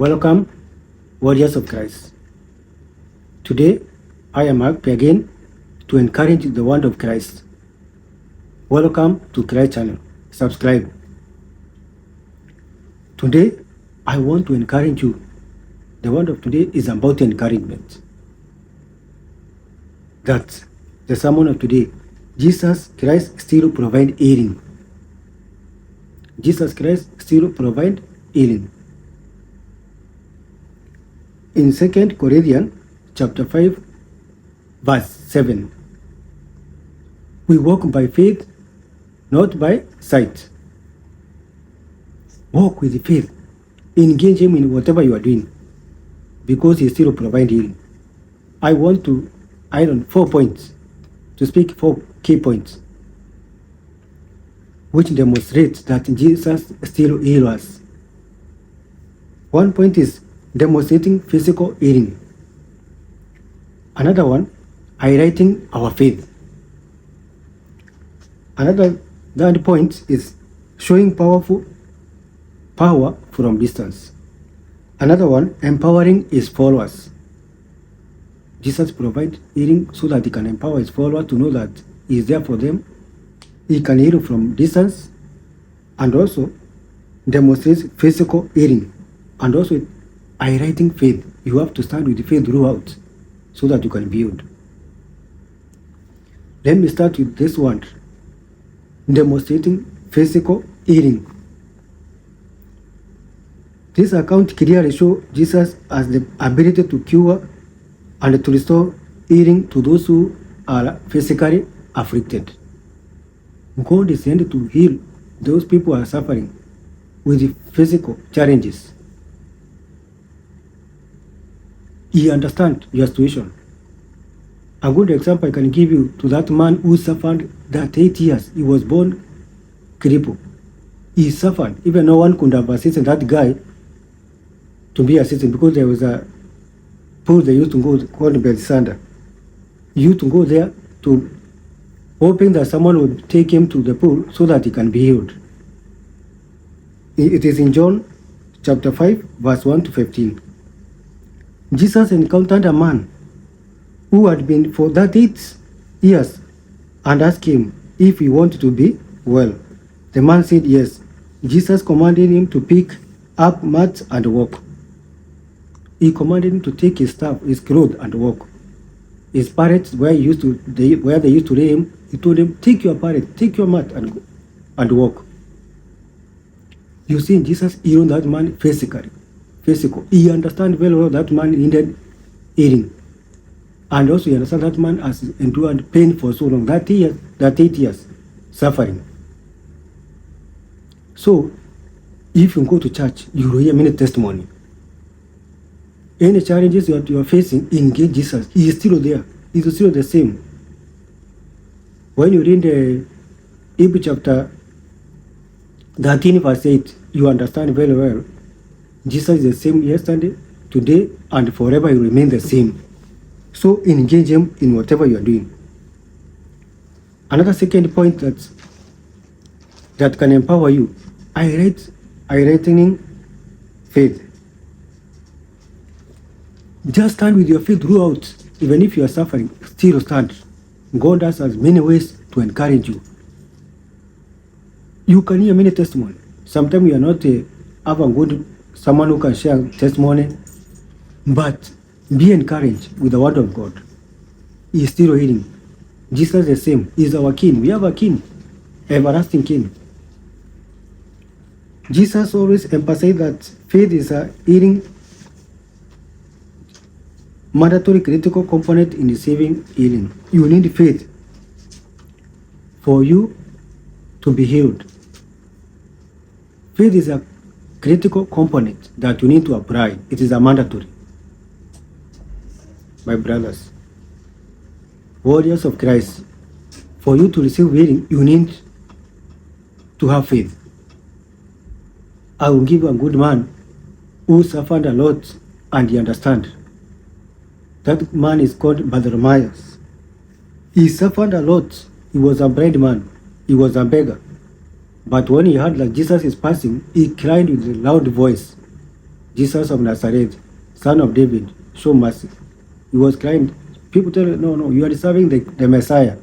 Welcome, warriors of Christ. Today, I am happy again to encourage the word of Christ. Welcome to Christ channel. Subscribe. Today, I want to encourage you. The word of today is about encouragement. That's the sermon of today. Jesus Christ still provide healing. Jesus Christ still provide healing. In 2 Corinthians chapter 5, verse 7, we walk by faith, not by sight. Walk with faith. Engage Him in whatever you are doing, because He still provides healing. I want to iron 4 points, to speak 4 key points, which demonstrates that Jesus still heals us. One point is demonstrating physical healing. Another one, highlighting our faith. Another third point is showing power from distance. Another one, empowering His followers. Jesus provides healing so that He can empower His followers to know that He is there for them. He can heal from distance, and also demonstrates physical healing, and also highlighting faith. You have to stand with faith throughout so that you can be healed. Let me start with this one, demonstrating physical healing. This account clearly shows Jesus has the ability to cure and to restore healing to those who are physically afflicted. God is sent to heal those people who are suffering with physical challenges. He understands your situation. A good example I can give you to that man who suffered that 8 years. He was born crippled. He suffered. Even no one could have assisted that guy to be assisted, because there was a pool they used to go called Bethesda. He used to go there to hoping that someone would take him to the pool so that he can be healed. It is in John chapter 5, verse 1 to 15. Jesus encountered a man who had been for that 8 years and asked him if he wanted to be well. The man said yes. Jesus commanded him to pick up mats and walk. He commanded him to take his staff, his clothes, and walk. His parents, where they used to lay him, he told him, take your pallet, take your mat, and walk. You see, Jesus healed that man physical. He understands very well that man needed healing. And also he understands that man has endured pain for so long, that 8 years, suffering. So, if you go to church, you will hear many testimony. Any challenges that you are facing, engage Jesus. He is still there. He is still the same. When you read the Hebrews chapter 13, verse 8, you understand very well. Jesus is the same yesterday, today, and forever. He will remain the same. So engage Him in whatever you are doing. Another second point that can empower you, highlighting faith. Just stand with your faith throughout. Even if you are suffering, still stand. God has many ways to encourage you. You can hear many testimonies. Sometimes you are not someone who can share testimony, but be encouraged with the word of God. He is still healing. Jesus is the same. He is our King. We have a King, everlasting King. Jesus always emphasized that faith is a healing, mandatory critical component in receiving healing. You need faith for you to be healed. Faith is a critical component that you need to apply. It is a mandatory. My brothers, warriors of Christ, for you to receive healing, you need to have faith. I will give you a good man who suffered a lot and he understands. That man is called Bethesda. He suffered a lot. He was a blind man. He was a beggar. But when he heard that Jesus is passing, he cried with a loud voice, Jesus of Nazareth, son of David, show mercy. He was crying. People tell him, no, you are serving the Messiah.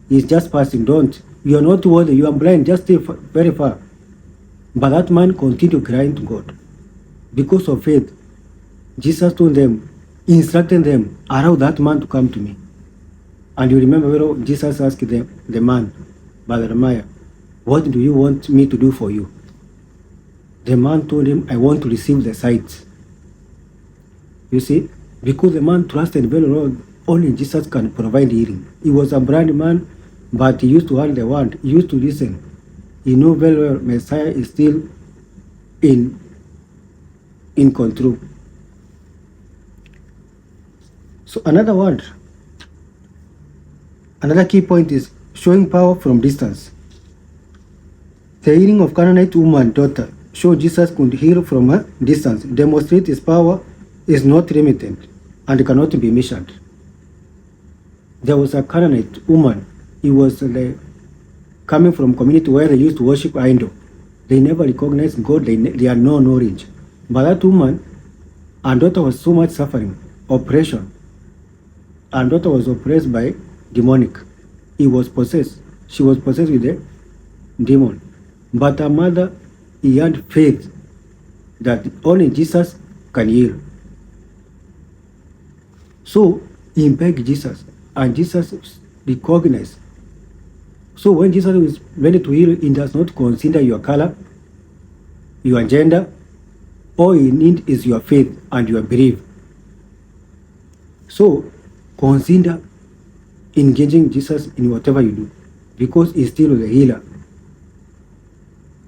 He's just passing. Don't. You are not worthy. You are blind. Just stay very far. But that man continued crying to God. Because of faith, Jesus told them, instructed them, allow that man to come to me. And you remember Jesus asked the man, Bartimaeus, what do you want me to do for you? The man told him, I want to receive the sight. You see, because the man trusted very well, only Jesus can provide healing. He was a blind man, but he used to hear the word. He used to listen. He knew very well Messiah is still in control. So another key point is showing power from distance. The healing of Canaanite woman daughter showed Jesus could heal from a distance, demonstrate his power is not limited and cannot be measured. There was a Canaanite woman. He was coming from community where they used to worship idol. They never recognized God. They had no knowledge. But that woman, her daughter was so much suffering, oppression. Her daughter was oppressed by demonic. He was possessed. She was possessed with a demon. But her mother, he had faith that only Jesus can heal. So he begged Jesus, and Jesus recognized. So when Jesus is ready to heal, he does not consider your color, your gender. All you need is your faith and your belief. So consider engaging Jesus in whatever you do, because he's still the healer.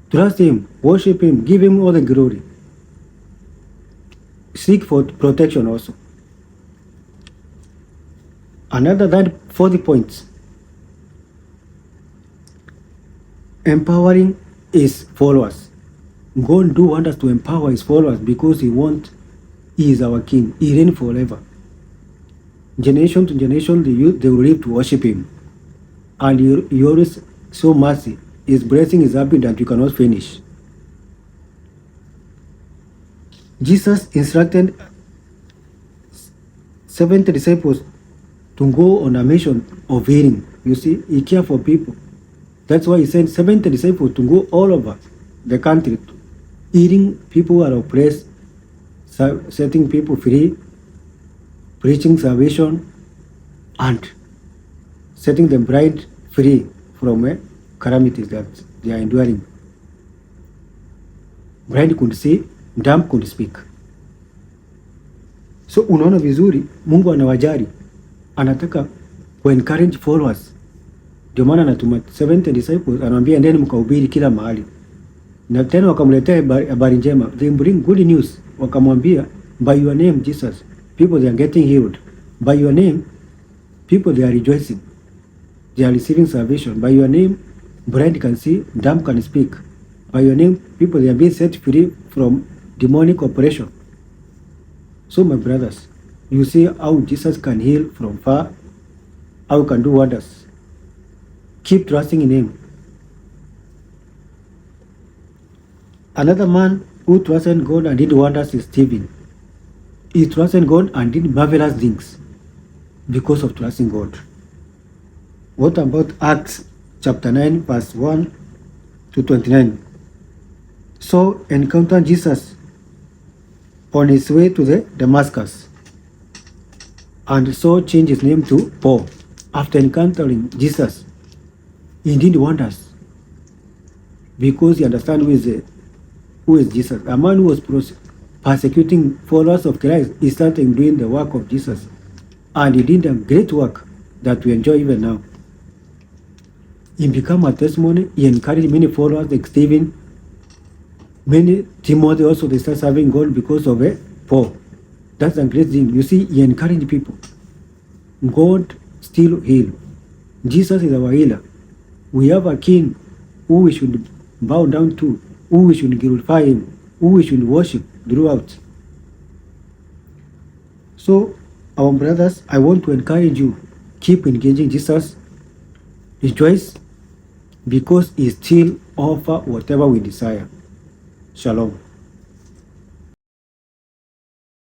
Trust him, worship him, give him all the glory. Seek for protection also. Another than 40 points. Empowering his followers. God do want us to empower his followers because he is our king. He reigns forever. Generation to generation, they will live to worship him. And he always show mercy. His blessing is abundant, you cannot finish. Jesus instructed 70 disciples to go on a mission of healing. You see, he cared for people. That's why he sent 70 disciples to go all over the country, healing people who are oppressed, setting people free, preaching salvation, and setting the blind free from calamities that they are enduring. Blind could see, dumb could speak. So unaona vizuri, Mungu anawajali, anataka encourage followers. Ndio maana anatuma 70 disciples, anawaambia endeni mkahubiri kila mahali. Na tena wakamletea habari njema. They bring good news. Wakamwambia, by your name Jesus, people they are getting healed. By your name, people they are rejoicing. They are receiving salvation. By your name, blind can see, dumb can speak. By your name, people they are being set free from demonic oppression. So my brothers, you see how Jesus can heal from far, how he can do wonders. Keep trusting in him. Another man who trusted God and did wonders is Stephen. He trusted God and did marvelous things because of trusting God. What about Acts chapter 9 verse 1 to 29? Saul encountered Jesus on his way to the Damascus, and Saul changed his name to Paul. After encountering Jesus, he did wonders because he understood who is Jesus. A man who was persecuting followers of Christ, he started doing the work of Jesus, and he did a great work that we enjoy even now. He became a testimony. He encouraged many followers like Stephen, many Timothy also. They start serving God because of Paul. That's a great thing. You see, he encouraged people. God still heals. Jesus is our healer. We have a king who we should bow down to, who we should glorify him, who we should worship throughout. So, our brothers, I want to encourage you, keep engaging Jesus. Rejoice, because he still offers whatever we desire. Shalom.